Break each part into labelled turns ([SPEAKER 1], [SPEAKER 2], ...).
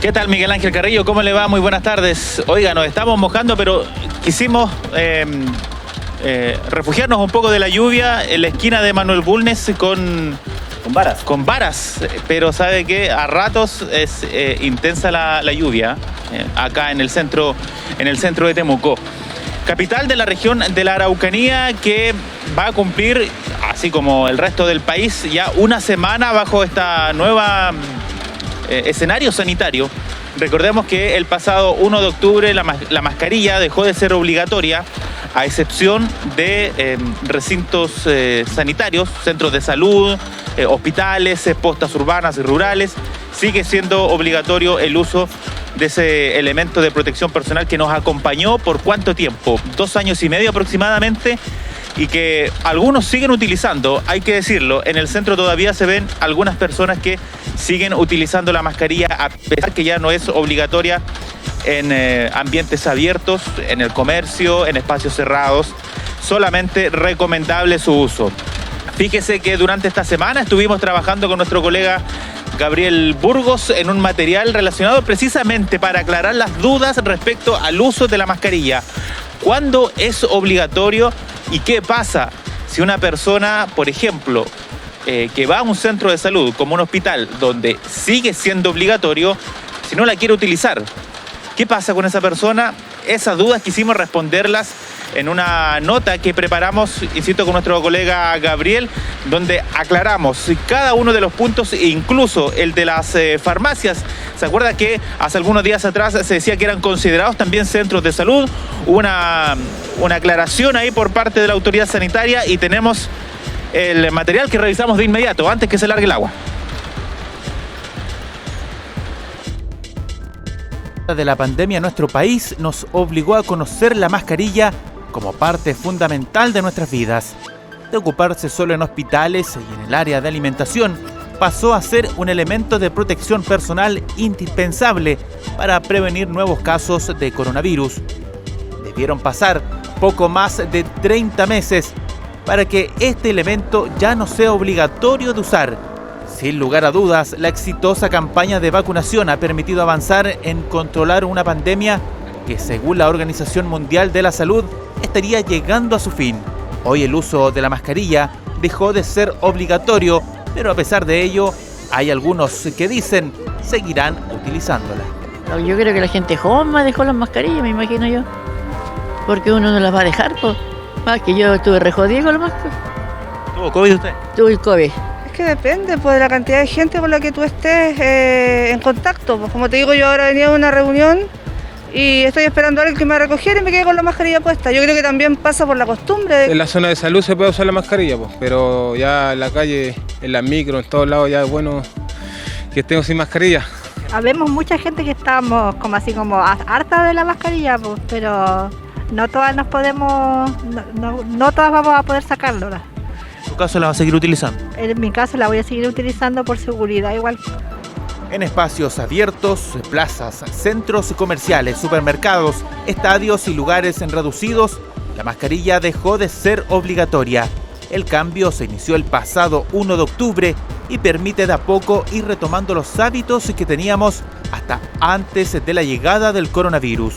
[SPEAKER 1] ¿Qué tal, Miguel Ángel Carrillo? ¿Cómo le va? Muy buenas tardes. Oiga, nos estamos mojando, pero quisimos refugiarnos un poco de la lluvia en la esquina de Manuel Bulnes con varas. Pero sabe que a ratos es intensa la lluvia acá en el centro de Temuco. Capital de la región de la Araucanía, que va a cumplir, así como el resto del país, ya una semana bajo esta nueva escenario sanitario. Recordemos que el pasado 1 de octubre la mascarilla dejó de ser obligatoria, a excepción de recintos sanitarios, centros de salud, hospitales, postas urbanas y rurales. Sigue siendo obligatorio el uso de ese elemento de protección personal que nos acompañó por ¿cuánto tiempo? 2 años y medio aproximadamente, y que algunos siguen utilizando, hay que decirlo. En el centro todavía se ven algunas personas que siguen utilizando la mascarilla, a pesar que ya no es obligatoria en ambientes abiertos, en el comercio, en espacios cerrados. Solamente recomendable su uso. Fíjese que durante esta semana estuvimos trabajando con nuestro colega Gabriel Burgos en un material relacionado precisamente para aclarar las dudas respecto al uso de la mascarilla. ¿Cuándo es obligatorio y qué pasa si una persona, por ejemplo, que va a un centro de salud como un hospital donde sigue siendo obligatorio, si no la quiere utilizar? ¿Qué pasa con esa persona? Esas dudas quisimos responderlas en una nota que preparamos, insisto, con nuestro colega Gabriel, donde aclaramos cada uno de los puntos, incluso el de las farmacias. ¿Se acuerda que hace algunos días atrás se decía que eran considerados también centros de salud? Hubo una aclaración ahí por parte de la autoridad sanitaria y tenemos el material que revisamos de inmediato, antes que se largue el agua.
[SPEAKER 2] De la pandemia en nuestro país nos obligó a conocer la mascarilla como parte fundamental de nuestras vidas. De ocuparse solo en hospitales y en el área de alimentación, pasó a ser un elemento de protección personal indispensable para prevenir nuevos casos de coronavirus. Debieron pasar poco más de 30 meses para que este elemento ya no sea obligatorio de usar. Sin lugar a dudas, la exitosa campaña de vacunación ha permitido avanzar en controlar una pandemia que, según la Organización Mundial de la Salud, estaría llegando a su fin. Hoy el uso de la mascarilla dejó de ser obligatorio, pero a pesar de ello, hay algunos que dicen seguirán utilizándola.
[SPEAKER 3] Yo creo que la gente joven dejó las mascarillas, me imagino yo. Porque uno no las va a dejar, pues. Más que yo estuve re jodido con la mascarilla.
[SPEAKER 1] ¿Tuvo COVID usted?
[SPEAKER 3] Tuve el COVID.
[SPEAKER 4] Que depende pues, de la cantidad de gente con la que tú estés en contacto. Pues, como te digo, yo ahora venía de una reunión y estoy esperando a alguien que me recogiera y me quede con la mascarilla puesta. Yo creo que también pasa por la costumbre.
[SPEAKER 5] En la zona de salud se puede usar la mascarilla, pues, pero ya en la calle, en las micros, en todos lados ya es bueno que estemos sin mascarilla.
[SPEAKER 6] Habemos mucha gente que estamos como así como harta de la mascarilla, pues, pero no todas nos podemos, no todas vamos a poder sacarla.
[SPEAKER 2] ¿En tu caso la va a seguir utilizando?
[SPEAKER 6] En mi caso la voy a seguir utilizando por seguridad igual.
[SPEAKER 2] En espacios abiertos, plazas, centros comerciales, supermercados, estadios y lugares reducidos, la mascarilla dejó de ser obligatoria. El cambio se inició el pasado 1 de octubre y permite de a poco ir retomando los hábitos que teníamos hasta antes de la llegada del coronavirus.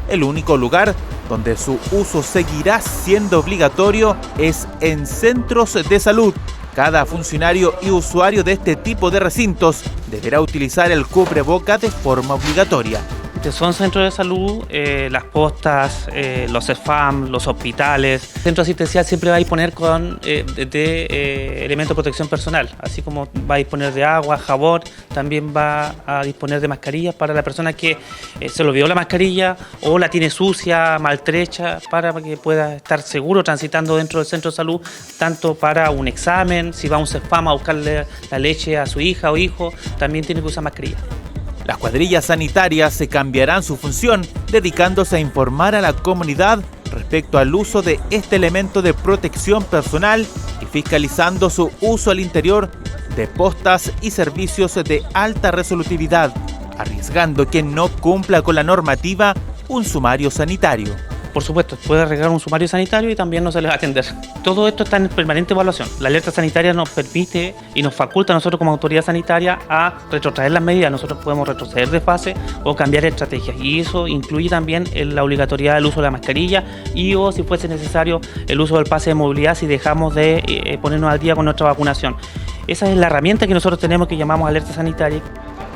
[SPEAKER 2] El único lugar donde su uso seguirá siendo obligatorio es en centros de salud. Cada funcionario y usuario de este tipo de recintos deberá utilizar el cubreboca de forma obligatoria.
[SPEAKER 7] Son centros de salud, las postas, los CEFAM, los hospitales. Centro asistencial siempre va a disponer con elementos de protección personal, así como va a disponer de agua, jabón, también va a disponer de mascarillas para la persona que se le olvidó la mascarilla o la tiene sucia, maltrecha, para que pueda estar seguro transitando dentro del centro de salud, tanto para un examen, si va a un CEFAM a buscarle la leche a su hija o hijo, también tiene que usar mascarilla.
[SPEAKER 2] Las cuadrillas sanitarias se cambiarán su función, dedicándose a informar a la comunidad respecto al uso de este elemento de protección personal y fiscalizando su uso al interior de postas y servicios de alta resolutividad, arriesgando quien no cumpla con la normativa un sumario sanitario.
[SPEAKER 7] por supuesto, puede arreglar un sumario sanitario y también no se les va a atender. Todo esto está en permanente evaluación. La alerta sanitaria nos permite y nos faculta a nosotros como autoridad sanitaria a retrotraer las medidas. Nosotros podemos retroceder de fase o cambiar estrategias, y eso incluye también la obligatoriedad del uso de la mascarilla y o, si fuese necesario, el uso del pase de movilidad si dejamos de ponernos al día con nuestra vacunación. Esa es la herramienta que nosotros tenemos, que llamamos alerta sanitaria.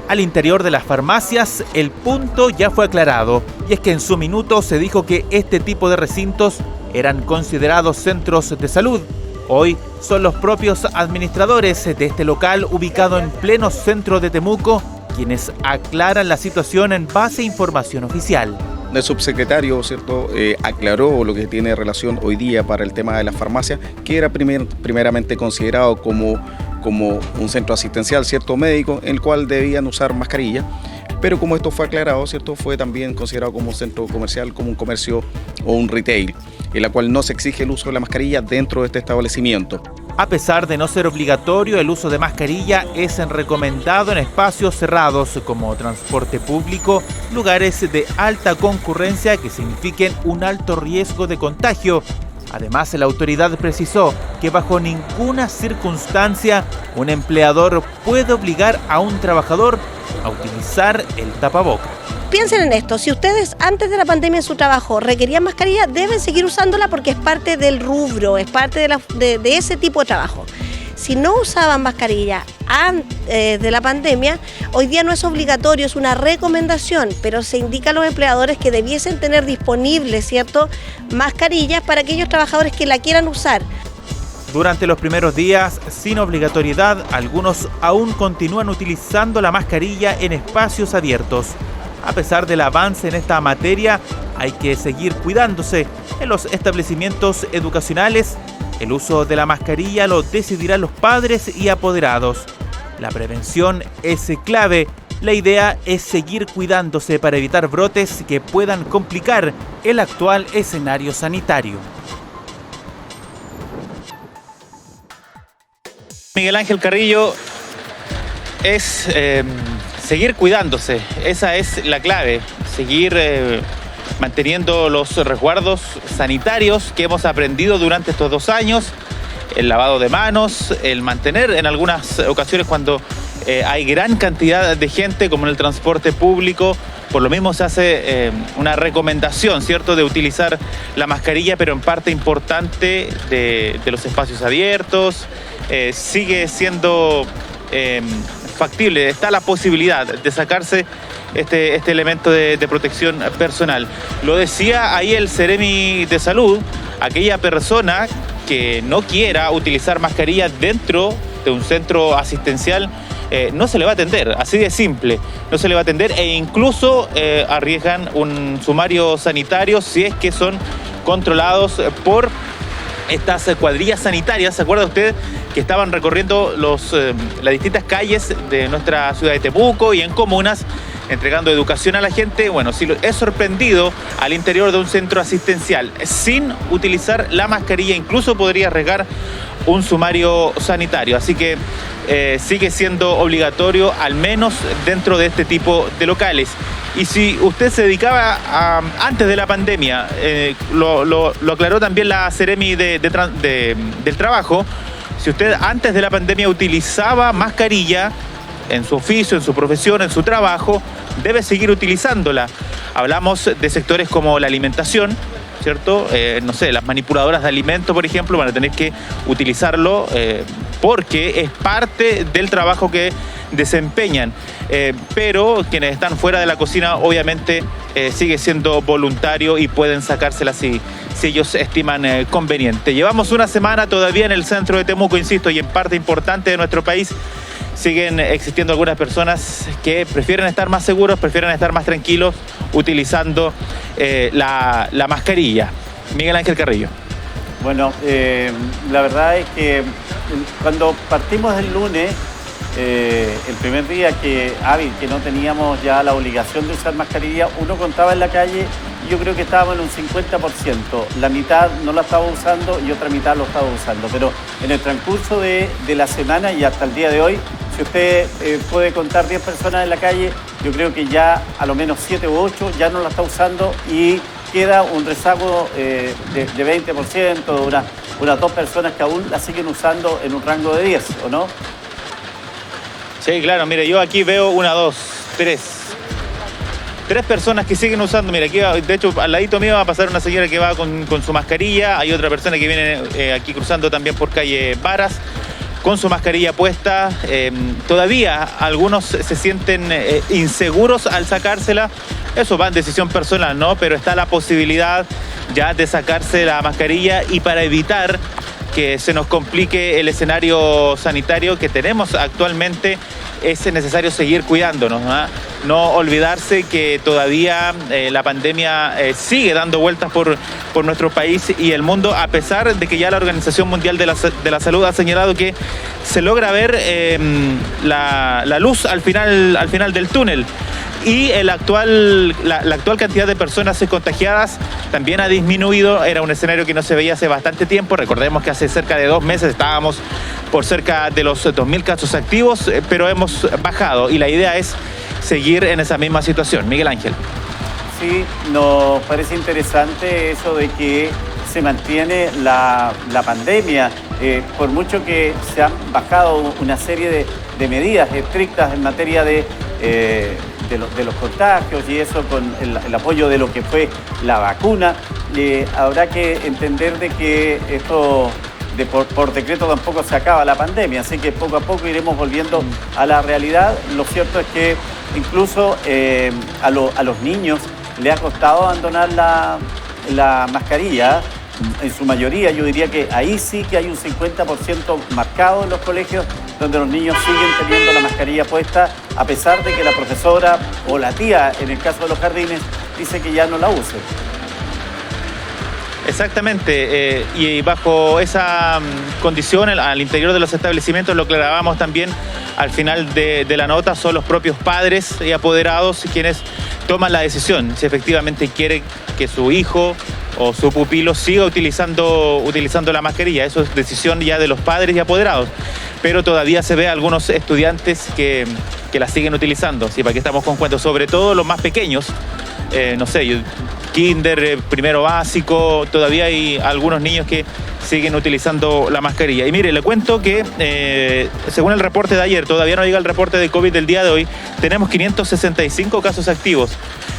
[SPEAKER 2] Al interior de las farmacias, el punto ya fue aclarado, y es que en su minuto se dijo que este tipo de recintos eran considerados centros de salud. Hoy son los propios administradores de este local ubicado en pleno centro de Temuco quienes aclaran la situación en base a información oficial.
[SPEAKER 8] El subsecretario, ¿cierto?, aclaró lo que tiene relación hoy día para el tema de las farmacias, que era primeramente considerado como un centro asistencial, ¿cierto?, médico, en el cual debían usar mascarilla, pero como esto fue aclarado, ¿cierto?, fue también considerado como un centro comercial, como un comercio o un retail, en la cual no se exige el uso de la mascarilla dentro de este establecimiento.
[SPEAKER 2] A pesar de no ser obligatorio, el uso de mascarilla es recomendado en espacios cerrados como transporte público, lugares de alta concurrencia que signifiquen un alto riesgo de contagio. Además, la autoridad precisó que bajo ninguna circunstancia un empleador puede obligar a un trabajador a utilizar el tapabocas.
[SPEAKER 9] Piensen en esto, si ustedes antes de la pandemia en su trabajo requerían mascarilla, deben seguir usándola porque es parte del rubro, es parte de ese tipo de trabajo. Si no usaban mascarilla antes de la pandemia, hoy día no es obligatorio, es una recomendación, pero se indica a los empleadores que debiesen tener disponibles, ¿cierto?, mascarillas para aquellos trabajadores que la quieran usar.
[SPEAKER 2] Durante los primeros días, sin obligatoriedad, algunos aún continúan utilizando la mascarilla en espacios abiertos. A pesar del avance en esta materia, hay que seguir cuidándose. En los establecimientos educacionales, el uso de la mascarilla lo decidirán los padres y apoderados. La prevención es clave. La idea es seguir cuidándose para evitar brotes que puedan complicar el actual escenario sanitario.
[SPEAKER 1] Miguel Ángel Carrillo, es seguir cuidándose, esa es la clave, seguir manteniendo los resguardos sanitarios que hemos aprendido durante estos 2 años, el lavado de manos, el mantener en algunas ocasiones cuando hay gran cantidad de gente, como en el transporte público, por lo mismo se hace una recomendación, ¿cierto?, de utilizar la mascarilla, pero en parte importante de los espacios abiertos, sigue siendo factible, está la posibilidad de sacarse este elemento de protección personal. Lo decía ahí el Seremi de Salud, aquella persona que no quiera utilizar mascarilla dentro de un centro asistencial, no se le va a atender, así de simple, no se le va a atender, e incluso arriesgan un sumario sanitario si es que son controlados por estas cuadrillas sanitarias. ¿Se acuerda usted que estaban recorriendo las distintas calles de nuestra ciudad de Temuco y en comunas entregando educación a la gente? Bueno, si es sorprendido al interior de un centro asistencial sin utilizar la mascarilla, incluso podría arriesgar un sumario sanitario. Así que sigue siendo obligatorio, al menos dentro de este tipo de locales. Y si usted se dedicaba antes de la pandemia, lo aclaró también la Seremi del Trabajo, si usted antes de la pandemia utilizaba mascarilla en su oficio, en su profesión, en su trabajo, debe seguir utilizándola. Hablamos de sectores como la alimentación, ¿cierto? No sé, las manipuladoras de alimentos, por ejemplo, van a tener que utilizarlo porque es parte del trabajo que desempeñan. Pero quienes están fuera de la cocina, obviamente, sigue siendo voluntario y pueden sacársela si ellos estiman conveniente. Llevamos una semana todavía en el centro de Temuco, insisto, y en parte importante de nuestro país siguen existiendo algunas personas que prefieren estar más seguros, prefieren estar más tranquilos utilizando la mascarilla. Miguel Ángel Carrillo.
[SPEAKER 10] Bueno, la verdad es que cuando partimos el lunes, el primer día hábil, que no teníamos ya la obligación de usar mascarilla, uno contaba en la calle y yo creo que estábamos en un 50%. La mitad no la estaba usando y otra mitad lo estaba usando. Pero en el transcurso de la semana y hasta el día de hoy, si usted puede contar 10 personas en la calle, yo creo que ya a lo menos 7 u 8 ya no la está usando y queda un rezago de 20%, unas 2 personas que aún la siguen usando en un rango de 10, ¿o no?
[SPEAKER 1] Sí, claro, mire, yo aquí veo 1, 2, 3 personas que siguen usando. Mira, aquí de hecho al ladito mío va a pasar una señora que va con su mascarilla. Hay otra persona que viene aquí cruzando también por calle Varas con su mascarilla puesta. Todavía algunos se sienten inseguros al sacársela. Eso va en decisión personal, ¿no? Pero está la posibilidad ya de sacarse la mascarilla, y para evitar que se nos complique el escenario sanitario que tenemos actualmente, es necesario seguir cuidándonos, ¿no? No olvidarse que todavía la pandemia sigue dando vueltas por nuestro país y el mundo, a pesar de que ya la Organización Mundial de la Salud ha señalado que se logra ver la luz al final del túnel. Y la actual cantidad de personas contagiadas también ha disminuido. Era un escenario que no se veía hace bastante tiempo. Recordemos que hace cerca de 2 meses estábamos por cerca de los 2.000 casos activos, pero hemos bajado y la idea es seguir en esa misma situación. Miguel Ángel.
[SPEAKER 10] Sí, nos parece interesante eso de que se mantiene la pandemia, por mucho que se han bajado una serie de medidas estrictas en materia de los contagios y eso con el apoyo de lo que fue la vacuna. Habrá que entender de que esto por decreto tampoco se acaba la pandemia, así que poco a poco iremos volviendo a la realidad. Lo cierto es que incluso a los niños le ha costado abandonar la mascarilla. En su mayoría, yo diría que ahí sí que hay un 50% marcado en los colegios donde los niños siguen teniendo la mascarilla puesta, a pesar de que la profesora o la tía, en el caso de los jardines, dice que ya no la use.
[SPEAKER 1] Exactamente, y bajo esa condición al interior de los establecimientos, lo que grabamos también al final de la nota, son los propios padres y apoderados quienes toman la decisión si efectivamente quiere que su hijo o su pupilo siga utilizando la mascarilla. Eso es decisión ya de los padres y apoderados, pero todavía se ve a algunos estudiantes que la siguen utilizando. Sí, para que estamos con cuentos, sobre todo los más pequeños, no sé, kinder, primero básico, todavía hay algunos niños que siguen utilizando la mascarilla. Y mire, le cuento que según el reporte de ayer, todavía no llega el reporte de COVID del día de hoy, tenemos 565 casos activos.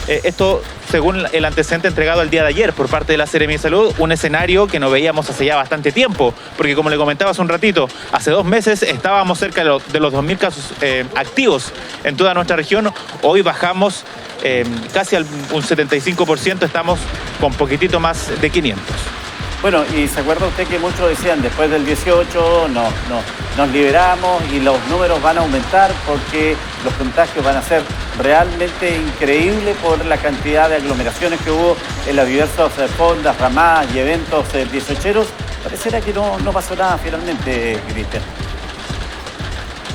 [SPEAKER 1] Esto según el antecedente entregado el día de ayer por parte de la Seremi de Salud, un escenario que no veíamos hace ya bastante tiempo, porque como le comentaba hace un ratito, hace 2 meses estábamos cerca de los 2.000 casos activos en toda nuestra región. Hoy bajamos casi un 75%, estamos con poquitito más de 500.
[SPEAKER 10] Bueno, y se acuerda usted que muchos decían, después del 18 nos liberamos y los números van a aumentar porque los contagios van a ser realmente increíbles por la cantidad de aglomeraciones que hubo en las diversas fondas, ramadas y eventos 18eros. Pareciera que no pasó nada finalmente, Cristian.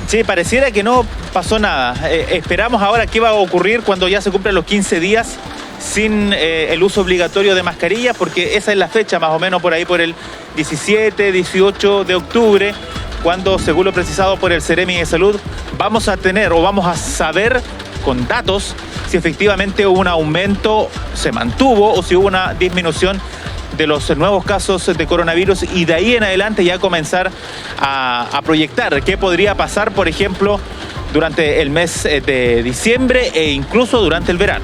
[SPEAKER 1] Sí, pareciera que no pasó nada. Esperamos ahora qué va a ocurrir cuando ya se cumplan los 15 días sin el uso obligatorio de mascarilla, porque esa es la fecha más o menos por ahí, por el 17, 18 de octubre, cuando, según lo precisado por el Seremi de Salud, vamos a tener o vamos a saber con datos si efectivamente hubo un aumento, se mantuvo, o si hubo una disminución de los nuevos casos de coronavirus, y de ahí en adelante ya comenzar a proyectar qué podría pasar, por ejemplo, durante el mes de diciembre e incluso durante el verano.